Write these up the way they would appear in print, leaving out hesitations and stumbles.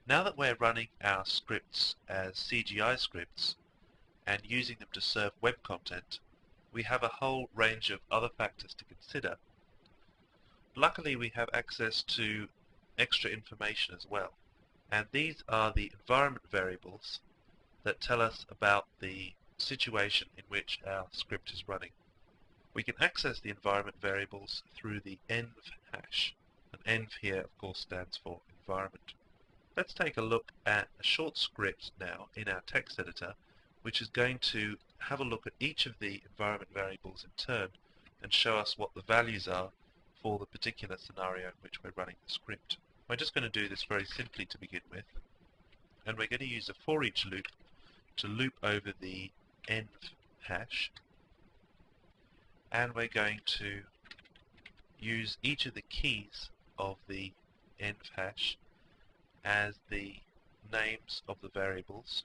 Now that we're running our scripts as CGI scripts and using them to serve web content, we have a whole range of other factors to consider. Luckily, we have access to extra information as well, and these are the environment variables that tell us about the situation in which our script is running. We can access the environment variables through the env hash, and env here of course stands for environment. Let's take a look at a short script now in our text editor, which is going to have a look at each of the environment variables in turn and show us what the values are for the particular scenario in which we're running the script. We're just going to do this very simply to begin with, and we're going to use a for each loop to loop over the env hash, and we're going to use each of the keys of the env hash as the names of the variables,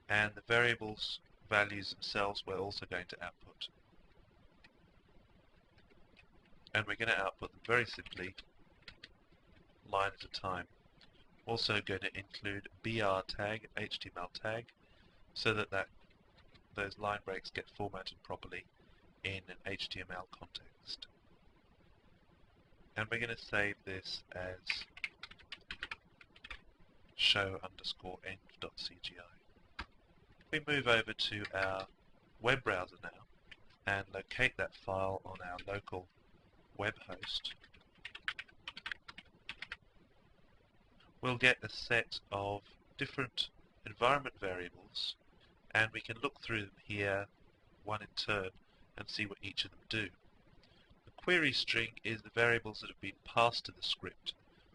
and the variables values themselves we're also going to output. And we're going to output them very simply, line at a time. Also going to include br tag, HTML tag, so that those line breaks get formatted properly in an HTML context. And we're going to save this as show_env.cgi. We move over to our web browser now and locate that file on our local web host. We'll get a set of different environment variables, and we can look through them here one in turn and see what each of them do. The query string is the variables that have been passed to the script.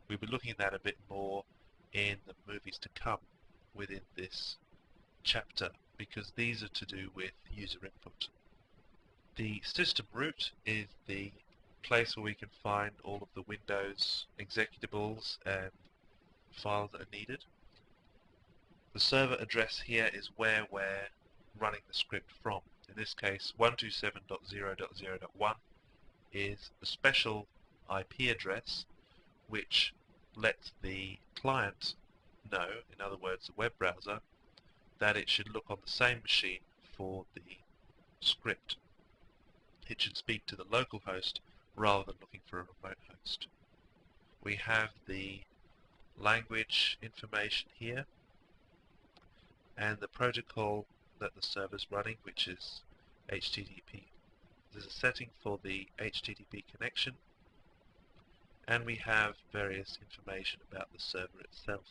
We'll be looking at that a bit more in the movies to come within this chapter, because these are to do with user input. The system root is the place where we can find all of the Windows executables and files that are needed. The server address here is where we're running the script from. In this case, 127.0.0.1 is a special IP address which lets the client know, in other words the web browser, that it should look on the same machine for the script. It should speak to the local host rather than looking for a remote host. We have the language information here and the protocol that the server's running, which is HTTP. There's a setting for the HTTP connection, and we have various information about the server itself.